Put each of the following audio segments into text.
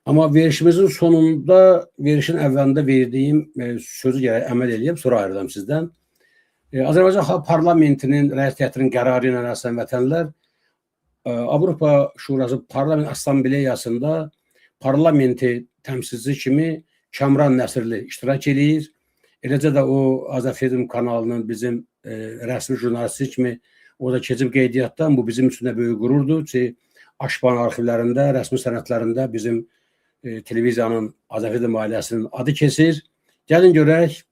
Amma verişimizin sonunda, verişin əvvəlində verdiyim sözü gərək əməl edeyim, sonra ayrılam sizdən. Azərbaycan Xalq Parlamentinin rəis heyətinin qərarı ilə əsasən vətənlər Avropa Şurası Parlament Assambleyasında parlamenti təmsilçisi kimi Kamran Nəsirli iştirak edir. Eləcə də o Azərfilm kanalının bizim rəsmi jurnalisti kimi orada keçib qeydiyyatdan, bu bizim üçün də böyük qürurdur ki, Aşban arxivlərində, rəsmi sənədlərində bizim televiziyanın, Azərfilm ailəsinin adı keçir. Gəlin görək,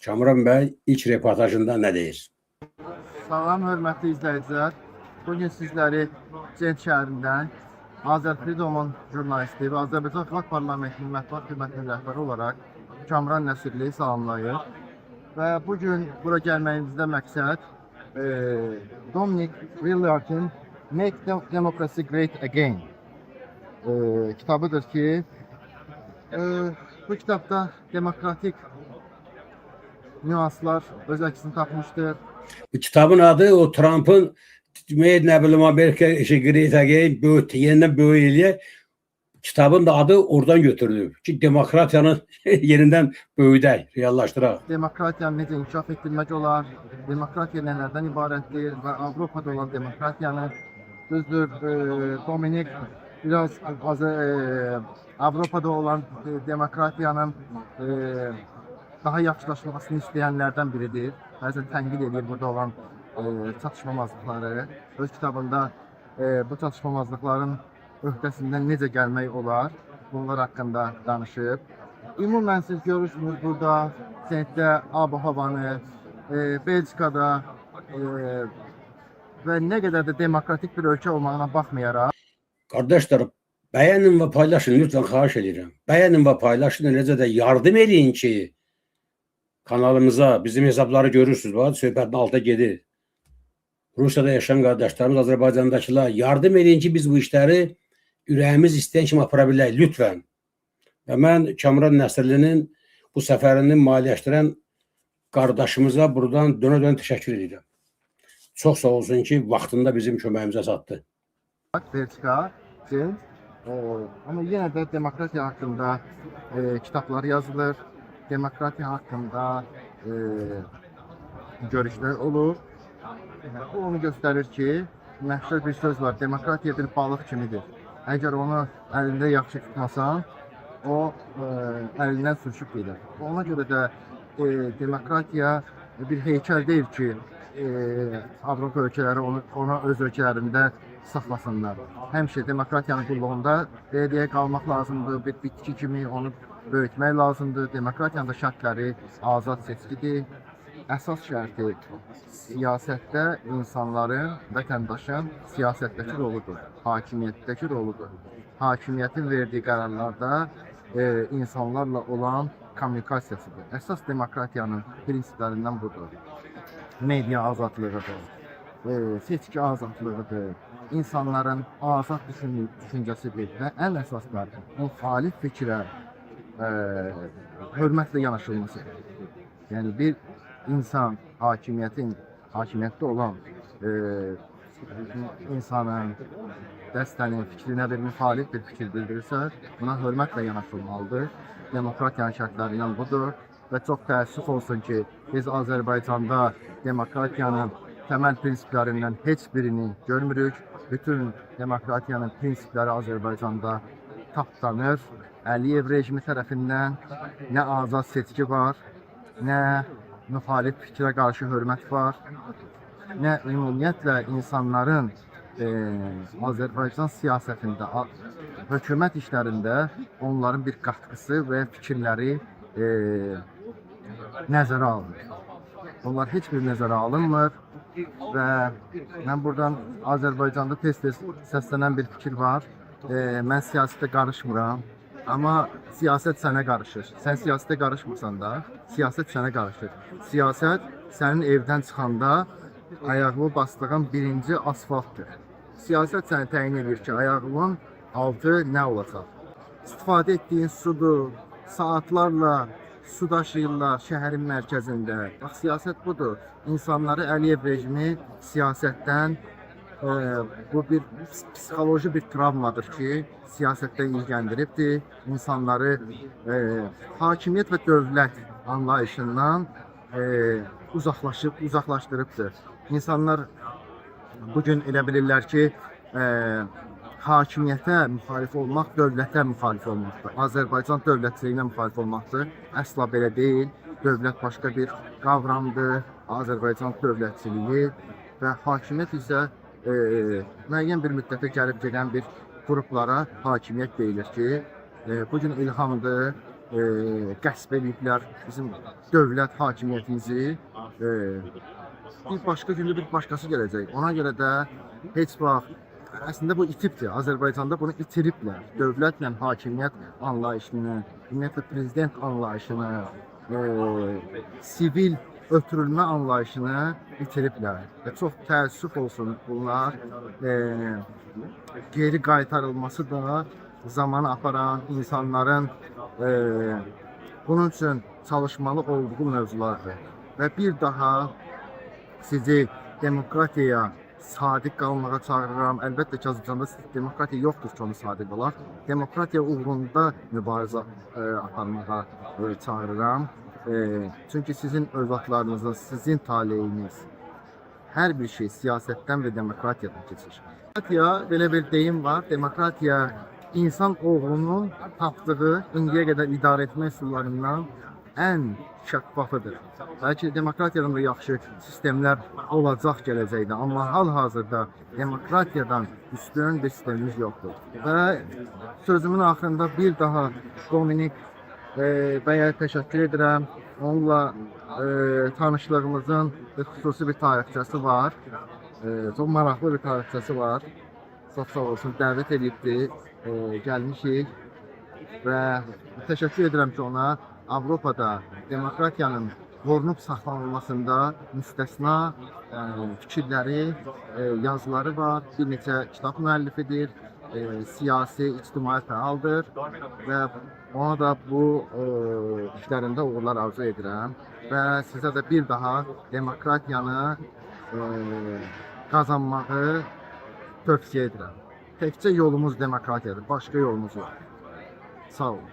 Kamran bəy ilk reportajında nə deyir? Salam, hörmətli izləyicilər. Bugün sizləri Cent şəhərindən Azərfilmin jurnalisti və Azərbaycan Xalq Parlamentinin mətbuat xidmətinin rəhbəri olaraq Kamran Nəsirli salamlayır. Və bugün bura gəlməyimizdə məqsəd Dominic Willard'ın Make Democracy Great Again kitabıdır ki, bu kitabda demokratik nüanslar öz əksini tapmışdır. Bu kitabın adı o Trump'ın nə bilim Amerika Great Again yenidən böyük eləyək. Kitabın da adı oradan götürülüb ki, demokratiyanın yerindən böyüdək, reallaşdıraq. Demokratiyanı necə inkişaf etdirmək olar, demokratiya nələrdən ibarətdir və Avropada olan demokratiyanı düzdür, Dominik biraz Avropada olan demokratiyanın daha yaxşılaşmasını istəyənlərdən biridir. Bəzən tənqid edir burada olan çatışmamazlıqları. Öz kitabında bu çatışmamazlıqların öhdəsindən necə gəlmək olar, bunlar haqqında danışıb. Ümumən siz görürsünüz burada Sentdə ab-havanı, Belçikada və nə qədər də demokratik bir ölkə olmağına baxmayaraq. Qardaşlar, bəyənin və paylaşın, lütfen xahiş edirəm. Bəyənin və paylaşın, eləcə də yardım edin ki, kanalımıza, bizim hesabları görürsünüz, söhbətin alta gedir. Rusiyada yaşayan qardaşlarımız, Azərbaycandakılar, yardım edin ki, biz bu işləri ürəyimiz istəyən kimi apara bilək, lütfen. Və mən Kamran Nəsirlinin bu səfərini maliyyələşdirən qardaşımıza buradan dönə-dönə təşəkkür edirəm. Çox sağ olsun ki, vaxtında bizim köməyimizə çatdı. Belçika, amma yenə də demokratiya haqqında kitablar yazılır, demokratiya haqqında görüşlər olur. Bu onu göstərir ki, məşhur bir söz var, demokratiya bir balıq kimidir. Əgər onu əlində yaxşı tutmasan, o əlindən sürüşüb gedir. Ona görə də demokratiya bir heykəl deyil ki, Avropa ölkələri onu öz ölkələrində saxlasınlar. Həmişə demokratiyanın qulluğunda deyə qalmaq lazımdır, bir bitki kimi onu böyütmək lazımdır. Demokratiyanın da şərtləri azad seçkidir. Əsas şərti siyasətdə insanların, vətəndaşın siyasətdəki roludur, hakimiyyətdəki roludur. Hakimiyyətin verdiyi qərarlarda insanlarla olan kommunikasiyasıdır. Əsas demokratiyanın prinsiplərindən budur. Media azadlığıdır, seçki azadlığıdır, insanların azad düşüncəsidir və ən əsaslar müxalif fikrə hörmətlə yanaşılmasıdır. Yəni bir insan hakimiyyətdə olan insanın, dəstənin fikrinə bir müxalif bir fikir bildirirsə, buna hörmətlə yanaşılmalıdır. Demokratiyanın şərtləri ilə budur və çox təəssüf olsun ki, biz Azərbaycanda demokratiyanın təməl prinsiplərindən heç birini görmürük. Bütün demokratiyanın prinsipləri Azərbaycanda tapdanır. Əliyev rejimi tərəfindən nə azad seçki var, nə müxalif fikrə qarşı hörmət var, nə ümumiyyətlə insanların Azərbaycan siyasətində, hökumət işlərində onların bir qatqısı və fikirləri nəzərə alınır. Onlar heç bir nəzərə alınmır və mən buradan Azərbaycanda tez-tez səslənən bir fikir var. Mən siyasətə qarışmıram, amma siyasət sənə qarışır. Sən siyasətə qarışmırsan da, siyasət sənə qarışır. Siyasət sənin evdən çıxanda ayağını bastığın birinci asfaltdır. Siyasət səni təyin edir ki, ayağının altı nə olacaq? İstifadə etdiyin sudur, saatlarla su daşıyırlar şəhərin mərkəzində. Bax, siyasət budur. İnsanları Əliyev rejimi siyasətdən bu bir psixoloji bir travmadır ki, siyasətdən ilgiləndiribdir. İnsanları hakimiyyət və dövlət anlayışından uzaqlaşdırıbdır. İnsanlar bugün elə bilirlər ki, hakimiyyətə müxalif olmaq, dövlətə müxalif olmaqdır. Azərbaycan dövlətçiliyinə müxalif olmaqdır. Əsla belə deyil. Dövlət başqa bir qavramdır. Azərbaycan dövlətçiliyi və hakimiyyət isə müəyyən bir müddətə gəlib gedən bir qruplara hakimiyyət deyilir ki, bugün ilhamdır, qəsb ediblər bizim dövlət hakimiyyətimizi. Bir başqa gündə bir başqası gələcək. Ona görə də heç vaxt əslində bu itibdir. Azərbaycanda bunu itiriblər. Dövlətlə hakimiyyət anlayışını, ümumiyyətlə prezident anlayışını, sivil ötürülmə anlayışını itiriblər. Və çox təəssüf olsun bunlar geri qaytarılması da zamanı aparan insanların bunun üçün çalışmalı olduğu mövzulardır. Və bir daha sizi demokratiyaya sadiq qalmağa çağırıram. Əlbəttə ki, Azərbaycanda demokratiya yoxdur ki, onu sadiq olar. Demokratiya uğrunda mübarizə aparmağa çağırıram. Çünki sizin övladlarınızın, sizin taleyiniz, hər bir şey siyasətdən və demokratiyadan keçir. Demokratiya, belə bir deyim var, demokratiya insan oğlunun tapdığı, indiyə qədər idarə etmə üsullarından ən şəffafıdır. Bəlkə demokratiyadan da yaxşı sistemlər olacaq gələcəkdə, amma hal-hazırda demokratiyadan üstün bir sistemimiz yoxdur. Və sözümün axırında bir daha Dominik bəyə təşəkkür edirəm. Onunla tanışlığımızın xüsusi bir tarixçəsi var. Çox maraqlı bir tarixçəsi var. Çox sağ olsun, dəvət edibdir, gəlmişik və təşəkkür edirəm ki, ona Avropada demokratiyanın qorunub saxlanılmasında müstəsna fikirləri, yazıları var. Bir neçə kitab müəllifidir, siyasi, ictimai fəaldır və ona da bu işlərində uğurlar arzu edirəm və sizə də bir daha demokratiyanı qazanmağı tövsiyə edirəm. Təkcə yolumuz demokratiyadır, başqa yolumuz yox. Sağ olun.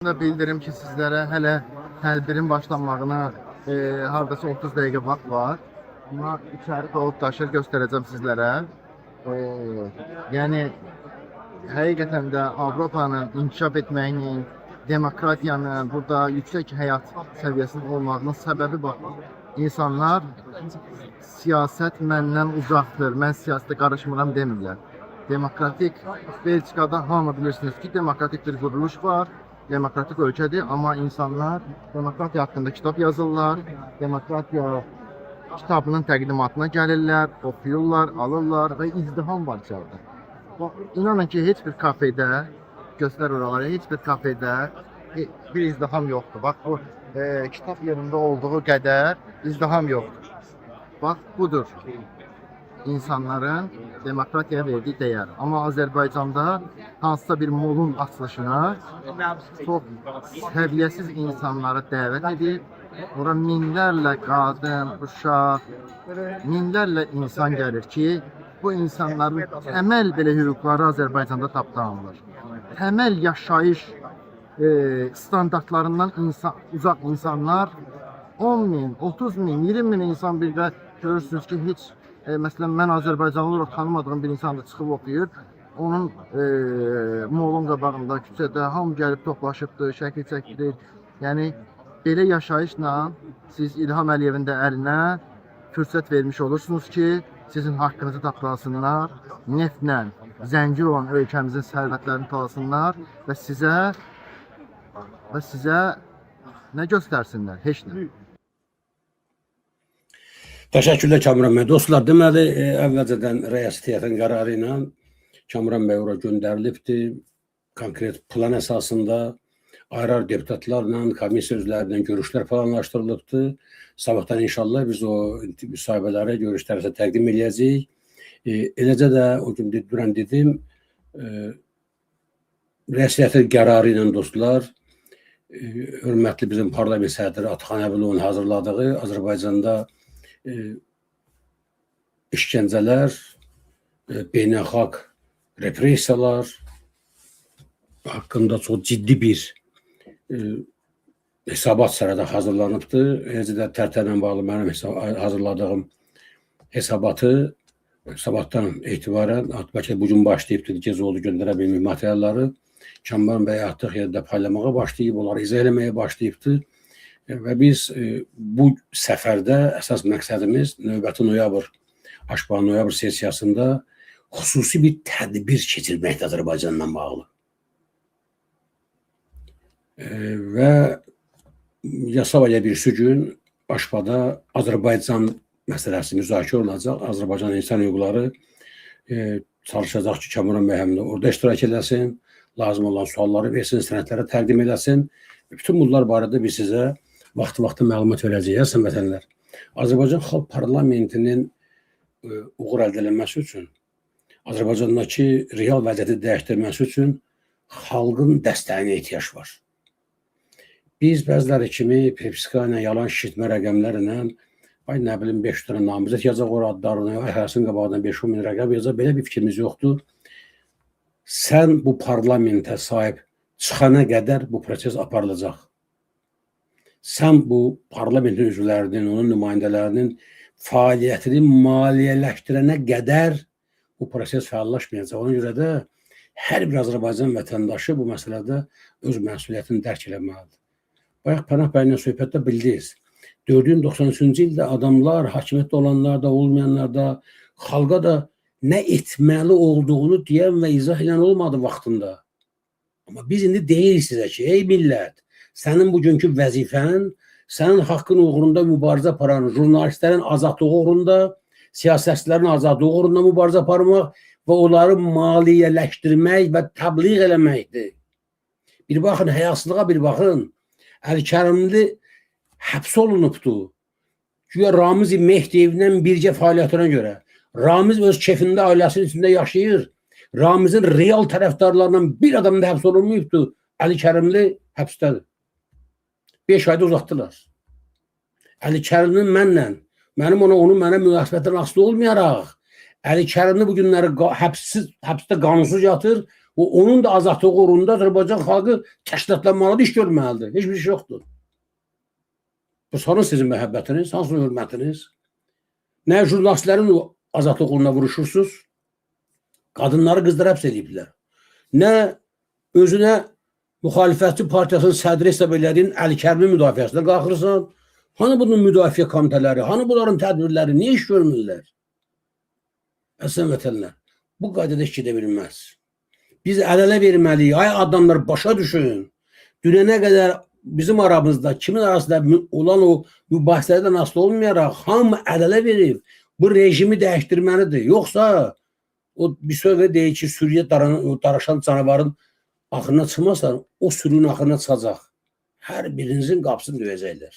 Bildirim ki, sizlərə hələ tədbirin başlanmağına hardasa 30 dəqiqə vaxt var. Amma içəri dolub daşır göstərəcəm sizlərə. Yəni, həqiqətən də Avropanın inkişaf etməyinin, demokratiyanın, burada yüksək həyat səviyyəsinin olmağının səbəbi var. İnsanlar siyasət məndən uzaqdır, mən siyasətə qarışmıram demirlər. Demokratik, Belçikada hamı bilirsiniz ki, demokratik bir quruluş var. Demokratik ölkədir, amma insanlar demokratiya haqqında kitab yazırlar, demokratiya kitabının təqdimatına gəlirlər, oxuyurlar, alırlar və izdiham var içəridə. İnanın ki, heç bir kafedə, göstər oraları, heç bir kafedə bir izdiham yoxdur. Bax, bu kitab yerində olduğu qədər izdiham yoxdur. Bax, budur insanların demokratiyaya verdiyi dəyər. Amma Azərbaycanda hansısa bir molun açılışına çox səviyyəsiz insanları dəvət edib, ora minlərlə qadın, uşaq, minlərlə insan gəlir ki, bu insanların təməl belə hüquqları Azərbaycanda tapdanılır. Təməl yaşayış standartlarından uzaq insanlar 10 min, 30 min, 20 min insan birdə görürsünüz ki, heç məsələn, mən Azərbaycanlı olaraq tanımadığım bir insan da çıxıb oxuyur. Onun molun qabağında, küçədə hamı gəlib toplaşıbdır, şəkil çəkilir. Yəni, belə yaşayışla siz İlham Əliyevin də əlinə fürsət vermiş olursunuz ki, sizin haqqınızı tapdalasınlar, neftlə zəngin olan ölkəmizin sərvətlərini talasınlar və sizə nə göstərsinlər? Heç nə. Təşəkkürlər Kamran bəy. Dostlar, deməli, əvvəlcədən rəiyyət heyətinin qərarı ilə Kamran bəy ora göndərilibdir. Konkret plan əsasında ayrı deputatlarla, komissiya üzvlərlə görüşlər planlaşdırılıbdır. Sabahdan inşallah biz o müsahibələri, görüşlərə təqdim edəcəyik. Eləcə də o gün dünən dedim, rəiyyət heyətinin qərarı ilə dostlar, hörmətli bizim parlament sədri Ataxan Əbilovun hazırladığı Azərbaycanda işgəncələr, beynəlxalq repressiyalar haqqında çox ciddi bir hesabat sənədi hazırlanıbdır. Eləcə də tərtərlə bağlı mənim hazırladığım hesabatdan etibarən, bəlkə bugün başlayıbdır, gec oldu göndərə bilmək materialları. Kamran bəy artıq yerdə paylaşmağa başlayıb, onları izah eləməyə başlayıbdır. Və biz bu səfərdə əsas məqsədimiz növbəti noyabr sessiyasında xüsusi bir tədbir keçirməkdir Azərbaycanla bağlı. Və yasal elə birisi gün Aşpada Azərbaycan məsələsi müzakirə olunacaq. Azərbaycan İnsan Hüquqları çalışacaq ki, Kamran bəy həm də orada iştirak edəsin, lazım olan sualları versin, sənədlərə təqdim edəsin. Bütün bunlar barədə biz sizə vaxtı məlumat verəcəyik, həmvətənlər. Azərbaycan Xalq Parlamentinin uğur əldə edilməsi üçün, Azərbaycandakı real vəziyyəti dəyişdirməsi üçün xalqın dəstəyinə ehtiyac var. Biz bəziləri kimi prepiska ilə, yalan şişirtmə rəqəmlərlə, ay nə bilim 500 dənə namizəd yazacaq o adlarını, əhəsin qabağından 5-10 min rəqəm yazacaq, belə bir fikrimiz yoxdur. Sən bu parlamentə sahib çıxana qədər bu proses aparılacaq. Sən bu parlamentin üzvlərinin, onun nümayəndələrinin fəaliyyətini maliyyələşdirənə qədər bu proses fəallaşmayacaq. Ona görə də hər bir Azərbaycan vətəndaşı bu məsələdə öz məsuliyyətini dərk eləməlidir. Bayaq Pənah bəylə söhbətdə bildiniz. 493-cü ildə adamlar, hakimiyyətdə olanlar da, olmayanlar da, xalqa da nə etməli olduğunu deyən və izah edən olmadı vaxtında. Amma biz indi deyirik sizə ki, ey millət, sənin bugünkü vəzifən, sənin haqqın uğrunda mübarizə aparan jurnalistlərin azadlığı uğrunda, siyasətçilərin azadlığı uğrunda mübarizə aparmaq və onları maliyyələşdirmək və təbliğ eləməkdir. Bir baxın, həyasızlığa bir baxın. Əli-Kərimli həbs olunubdur. Güya Ramiz Mehdiyevindən birgə fəaliyyətinə görə. Ramiz öz kefində, ailəsinin içində yaşayır. Ramizin real tərəfdarlarından bir adam da həbs olunmayıbdır. Əli-Kərimli həbsdədir. 5 ayda uzatdılar. Əli-Kərimli mənim onun mənə münasibətdən asılı olmayaraq, Əli-Kərimli bu günləri həbsdə qanunsuz yatır və onun da azadlığı uğrunda Azərbaycan xalqı təşkilatlanmalıdır, iş görməlidir. Heç bir şey yoxdur. Bu sanın sizin məhəbbətiniz, hansı hörmətiniz? Nə jurnalistlərin azadlığı uğruna vuruşursunuz? Qadınları qızları həbs ediblər. Nə özünə müxalifətçi partiyasının sədri hesab elədiyin Əli-Kərimli müdafiəsinə qalxırsan? Hani bunun müdafiə komitələri, hani bunların tədbirləri, niyə iş görmürlər? Əslən vətənlər, bu qaydada iş gedə bilməz. Biz əl-ələ verməliyik, ay adamlar başa düşün. Dünənə qədər bizim aramızda, kimin arasında olan o mübahisələrdən asılı olmayaraq, hamı əl-ələ verib, bu rejimi dəyişdirməlidir. Yoxsa o bir söz deyir ki, sürüyə daraşan canavarın axırına çıxmazsan, o sürünün axırına çıxacaq. Hər birinizin qapısını döyəcəklər.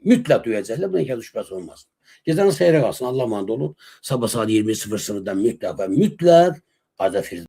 Mütləq döyəcəklər, buna heç şübhəsi olmasın. Gecəniz xeyrə qalsın, Allah amanında olun. Sabah saat 20:00-dan mütləq Azərbaycan